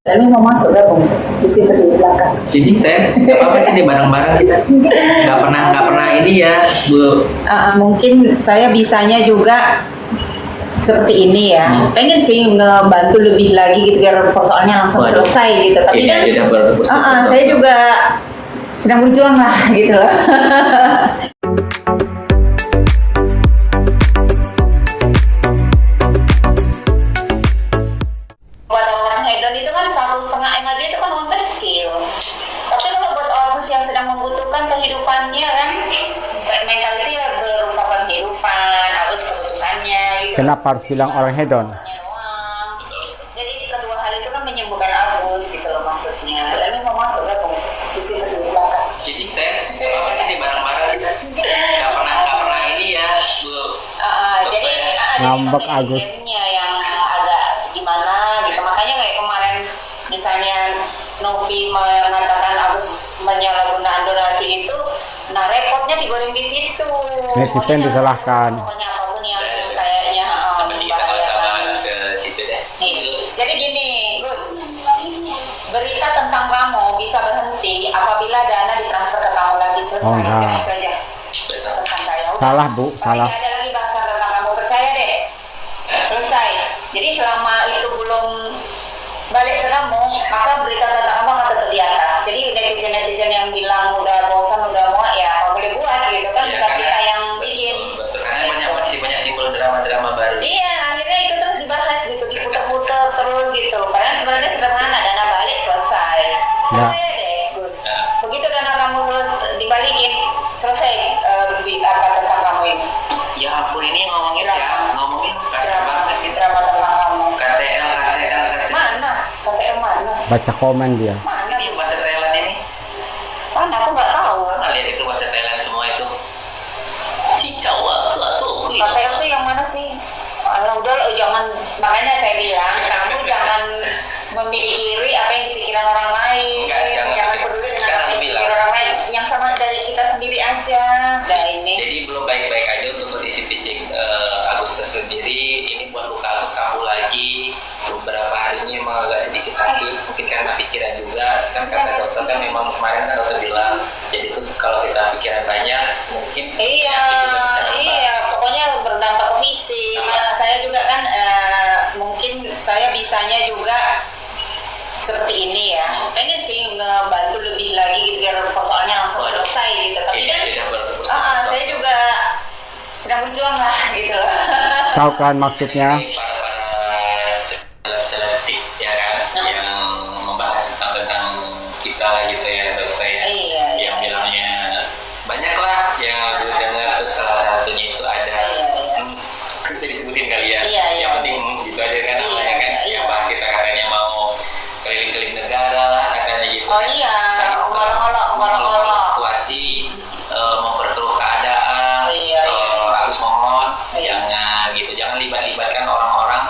Lalu mau masuk dong di situ di belakang. Sini saya apa sih di bareng-bareng kita nggak pernah ini ya Bu. Mungkin saya bisanya juga seperti ini ya. Pengen sih ngebantu lebih lagi gitu biar persoalannya langsung selesai gitu. Tapi kan saya juga sedang berjuang lah gitu loh. Buat orang hedon itu kan 1,5 M aja itu kan uang kecil. Tapi kalau buat orang yang sedang membutuhkan kehidupannya kan, mental itu ya berupa kehidupan, harus kebutuhannya. Gitu. Kenapa harus bilang orang hedon? Jadi kedua hal itu kan menyembuhkan Agus gitu loh maksudnya. Lalu mau masuk lah di situ di belakang. Sini saya apa sih di bareng-bareng kita nggak pernah ini ya Bu. Jadi ngambek Agus. Yang agak gimana gitu. Makanya kayak kemarin misalnya Novi mengatakan Agus menyalahgunakan donasi itu, nah repotnya digoreng di situ. Netizen disalahkan. Pokoknya apapun yang kayaknya membahayakan. Ke situ deh. Nih, jadi gini, Gus. Berita tentang kamu bisa berhenti apabila dana ditransfer ke kamu lagi selesai. Oh, enggak. Nah, itu aja. Pesan saya. Salah Bu, Pasti salah. nggak ada lagi bahasan tentang kamu, percaya deh. Selesai. Jadi selama itu belum balik ke kamu, maka berita tentang kamu akan tetap di atas. Jadi netizen yang bilang udah bosan, udah muak ya, apa boleh buat gitu kan, bukan kita yang bikin. Betul, karena masih banyak timbul drama-drama baru. Iya, akhirnya itu terus dibahas gitu, diputer-puter terus gitu. Padahal sebenarnya sederhana, dana balik selesai. Percaya deh, Gus. Begitu dana kamu dibalikin, selesai apa tentang kamu ini. Ya ampun, ini ngomongin kasar banget kita. Drama tentang kamu. KTL. Mana? KTL mana? Baca komen dia. Mana? Ini bahasa Thailand ini. Mana? Aku nggak tahu. Nggak lihat itu bahasa Thailand semua itu. Cicau tuh. KTL tuh yang mana sih? Alah udah loh, jangan, makanya saya bilang kamu jangan memikiri apa yang dipikiran orang lain. Enggak, jangan peduli dengan apa yang dipikiran orang lain. Yang sama dari kita sendiri aja. Nah ini. Jadi belum baik-baik aja untuk kondisi fisik Agus sendiri. Ini buat luka Agus kambuh lagi. Beberapa hari ini emang agak sedikit sakit. Mungkin karena pikiran juga. Kan kata dokter kan memang kemarin kan dokter bilang. Jadi itu kalau kita pikiran banyak mungkin. Iya. Pokoknya berdampak ke fisik. Saya juga kan mungkin saya bisanya juga seperti ini ya. Pengen sih ngebantu lebih lagi gitu biar persoalannya langsung selesai gitu. Tapi kan saya juga sedang berjuang lah gitu loh. Tahu kan maksudnya? Para selebtif ya kan yang membahas tentang kita lah gitu ya dokter ya. Iya. Yang bilangnya banyak lah yang aku dengar tuh salah satunya itu ada bisa disebutin kali ya. Yang penting gitu aja kan namanya kan yang bahas kita katanya mau keliling-keliling negara lah katanya gitu. Oh iya, ngolok-ngolok situasi memperkeruh keadaan. Harus mohon jangan gitu, jangan libatkan orang-orang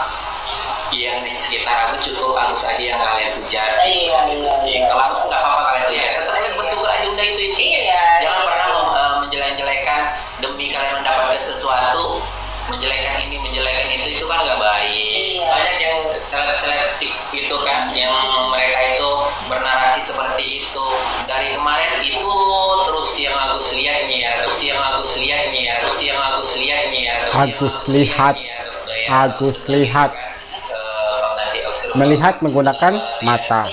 yang di sekitar Agus, cukup Agus aja yang kalian pujar. Gitu sih. Kalau Agus nggak apa-apa kalian pujar, tetap aja bersyukur aja udah itu. Jangan pernah menjelek-jelekan demi kalian mendapatkan sesuatu. Menjelekan ini, menjelekan itu kan nggak baik. Banyak yang selektif gitu kan, yang mereka itu bernarasi seperti itu. Dari kemarin itu terus yang Agus lihat nih, terus yang Agus lihat nih, terus yang Agus lihat nih, Agus lihat. Melihat menggunakan mata.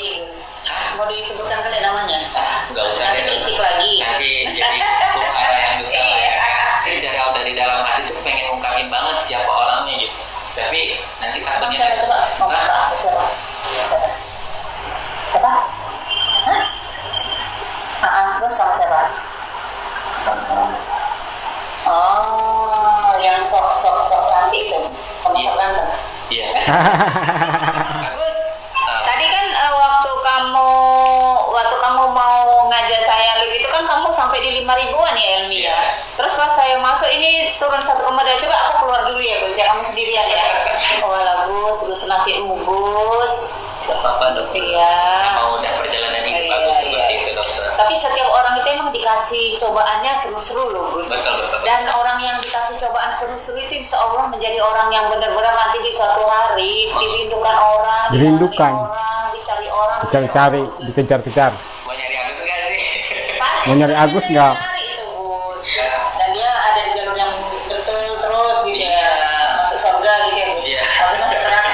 Mau disebutkan kali namanya? Nggak usah. Nanti berisik lagi. Nanti jadi buhara yang besar ya. Ini dari dalam hati tuh pengen ungkapin banget siapa orangnya gitu. Tapi nanti takutnya. Siapa? Hah? Terus sama siapa? Oh, yang sok cantik itu, sama sok ganteng. Iya. Bagus. Tadi kan waktu kamu mau ngajak saya live itu kan kamu sampai di 5.000-an ya Elmi ya. Terus pas saya masuk ini turun 1,2. Coba aku keluar dulu ya Gus ya, kamu sendirian ya. Oh lah Gus nasibmu Gus. Gak apa-apa dokter. Iya. Emang udah perjalanan hidup bagus seperti itu dokter. Tapi setiap orang itu emang dikasih cobaannya seru-seru loh Gus. Betul. Dan orang yang dikasih cobaan seru-seru itu insya Allah menjadi orang yang benar-benar nanti di suatu hari dirindukan orang, Dirindukan. orang, dicari orang. Dicari-cari, dikejar-kejar. Mau nyari Agus nggak sih? Pasti Mau nyari Agus sebenarnya nggak? nyari itu Gus. Iya. Dan dia ada di jalur yang betul terus gitu ya. Masuk surga gitu ya Gus. Iya. Tapi masuk neraka.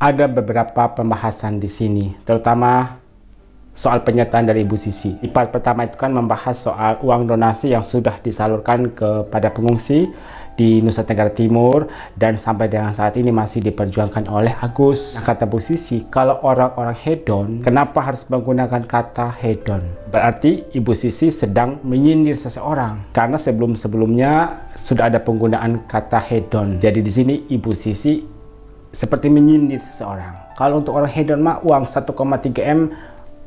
Ada beberapa pembahasan di sini, terutama soal pernyataan dari Ibu Sisi. Di part pertama itu kan membahas soal uang donasi yang sudah disalurkan kepada pengungsi di Nusa Tenggara Timur dan sampai dengan saat ini masih diperjuangkan oleh Agus. Nah, kata Bu Sisi, kalau orang-orang hedon, kenapa harus menggunakan kata hedon? Berarti Ibu Sisi sedang menyindir seseorang karena sebelum-sebelumnya sudah ada penggunaan kata hedon. Jadi di sini Ibu Sisi seperti menyindir seseorang. Kalau untuk orang hedon mah uang 1,3 M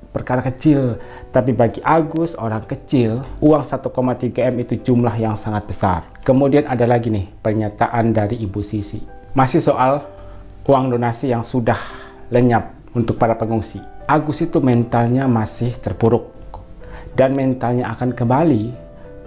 perkara kecil, tapi bagi Agus orang kecil uang 1,3 M itu jumlah yang sangat besar. Kemudian ada lagi nih pernyataan dari Ibu Sisi, masih soal uang donasi yang sudah lenyap untuk para pengungsi. Agus itu mentalnya masih terpuruk dan mentalnya akan kembali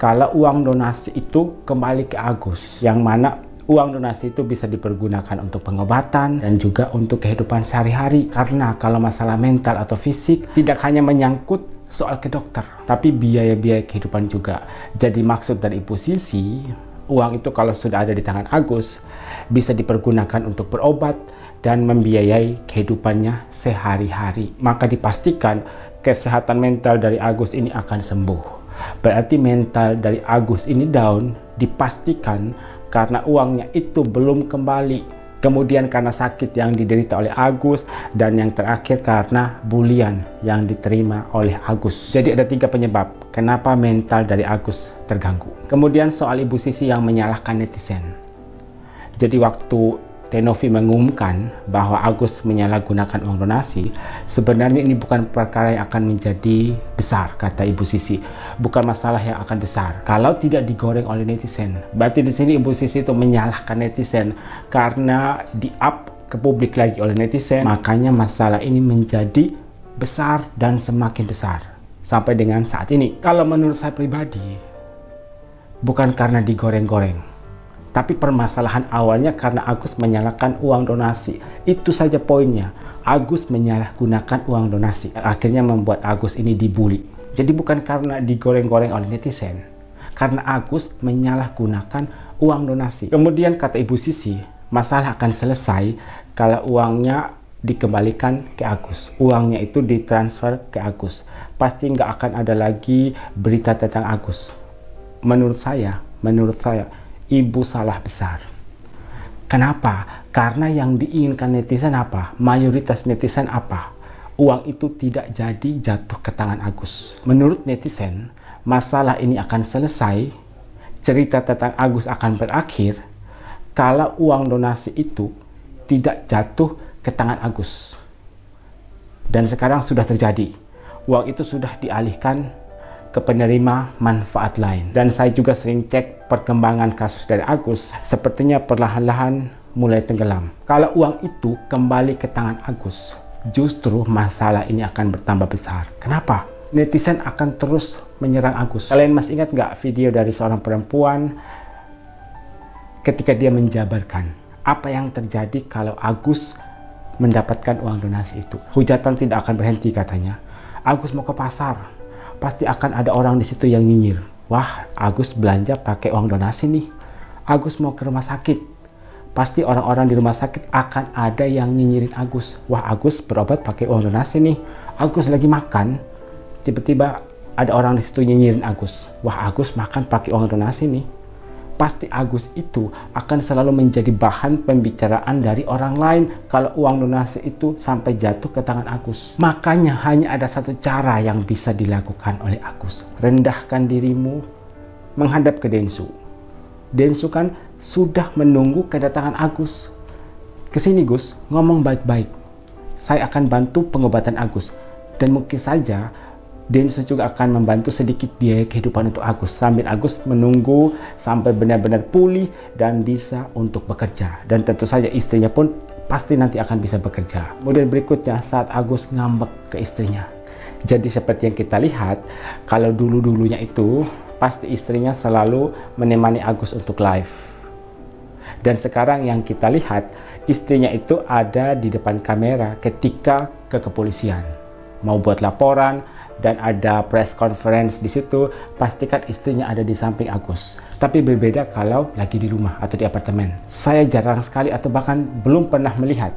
kalau uang donasi itu kembali ke Agus, yang mana uang donasi itu bisa dipergunakan untuk pengobatan dan juga untuk kehidupan sehari-hari. Karena kalau masalah mental atau fisik tidak hanya menyangkut soal ke dokter, tapi biaya-biaya kehidupan juga. Jadi maksud dari Ibu Sisi, uang itu kalau sudah ada di tangan Agus bisa dipergunakan untuk berobat dan membiayai kehidupannya sehari-hari. Maka dipastikan kesehatan mental dari Agus ini akan sembuh. Berarti mental dari Agus ini down, dipastikan karena uangnya itu belum kembali. Kemudian karena sakit yang diderita oleh Agus, dan yang terakhir karena bulian yang diterima oleh Agus. Jadi ada 3 penyebab kenapa mental dari Agus terganggu. Kemudian soal Ibu Sisi yang menyalahkan netizen. Jadi waktu Tenovi mengumumkan bahwa Agus menyalahgunakan uang donasi, sebenarnya ini bukan perkara yang akan menjadi besar, kata Ibu Sisi. Bukan masalah yang akan besar kalau tidak digoreng oleh netizen. Berarti di sini Ibu Sisi itu menyalahkan netizen karena di-up ke publik lagi oleh netizen. Makanya masalah ini menjadi besar dan semakin besar sampai dengan saat ini. Kalau menurut saya pribadi, bukan karena digoreng-goreng, tapi permasalahan awalnya karena Agus menyalahkan uang donasi. Itu saja poinnya. Agus menyalahgunakan uang donasi. Akhirnya membuat Agus ini dibully. Jadi bukan karena digoreng-goreng oleh netizen, karena Agus menyalahgunakan uang donasi. Kemudian kata Ibu Sisi, masalah akan selesai kalau uangnya dikembalikan ke Agus. Uangnya itu ditransfer ke Agus. Pasti nggak akan ada lagi berita tentang Agus. Menurut saya, Ibu salah besar. Kenapa? Karena yang diinginkan netizen apa? Mayoritas netizen apa? Uang itu tidak jadi jatuh ke tangan Agus. Menurut netizen, masalah ini akan selesai, cerita tentang Agus akan berakhir kalau uang donasi itu tidak jatuh ke tangan Agus. Dan sekarang sudah terjadi. Uang itu sudah dialihkan ke penerima manfaat lain. Dan saya juga sering cek perkembangan kasus dari Agus, sepertinya perlahan-lahan mulai tenggelam. Kalau uang itu kembali ke tangan Agus, justru masalah ini akan bertambah besar. Kenapa? Netizen akan terus menyerang Agus. Kalian masih ingat nggak video dari seorang perempuan ketika dia menjabarkan apa yang terjadi kalau Agus mendapatkan uang donasi itu? Hujatan tidak akan berhenti katanya. Agus mau ke pasar, pasti akan ada orang di situ yang nyinyir. Wah, Agus belanja pakai uang donasi nih. Agus mau ke rumah sakit, pasti orang-orang di rumah sakit akan ada yang nyinyirin Agus. Wah, Agus berobat pakai uang donasi nih. Agus lagi makan, tiba-tiba ada orang di situ nyinyirin Agus. Wah, Agus makan pakai uang donasi nih. Pasti Agus itu akan selalu menjadi bahan pembicaraan dari orang lain kalau uang donasi itu sampai jatuh ke tangan Agus. Makanya hanya ada satu cara yang bisa dilakukan oleh Agus. Rendahkan dirimu, menghadap ke Densu. Densu kan sudah menunggu kedatangan Agus. Kesini Gus, ngomong baik-baik. Saya akan bantu pengobatan Agus. Dan mungkin saja Densu juga akan membantu sedikit biaya kehidupan untuk Agus, sambil Agus menunggu sampai benar-benar pulih dan bisa untuk bekerja. Dan tentu saja istrinya pun pasti nanti akan bisa bekerja. Kemudian berikutnya saat Agus ngambek ke istrinya. Jadi seperti yang kita lihat, kalau dulu-dulunya itu pasti istrinya selalu menemani Agus untuk live. Dan sekarang yang kita lihat, istrinya itu ada di depan kamera ketika ke kepolisian. Mau buat laporan dan ada press conference di situ, pastikan istrinya ada di samping Agus. Tapi berbeda kalau lagi di rumah atau di apartemen. Saya jarang sekali atau bahkan belum pernah melihat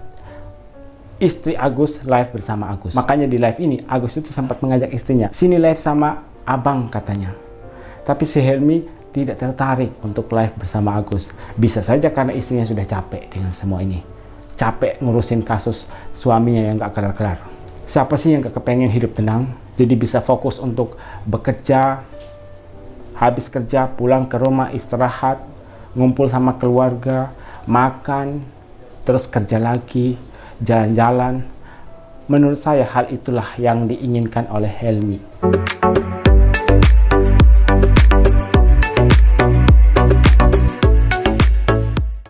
istri Agus live bersama Agus. Makanya di live ini Agus itu sempat mengajak istrinya, "Sini live sama abang," katanya. Tapi si Helmi tidak tertarik untuk live bersama Agus. Bisa saja karena istrinya sudah capek dengan semua ini. Capek ngurusin kasus suaminya yang gak kelar-kelar. Siapa sih yang gak kepengen hidup tenang? Jadi bisa fokus untuk bekerja, habis kerja pulang ke rumah istirahat, ngumpul sama keluarga, makan, terus kerja lagi, jalan-jalan. Menurut saya hal itulah yang diinginkan oleh Helmi.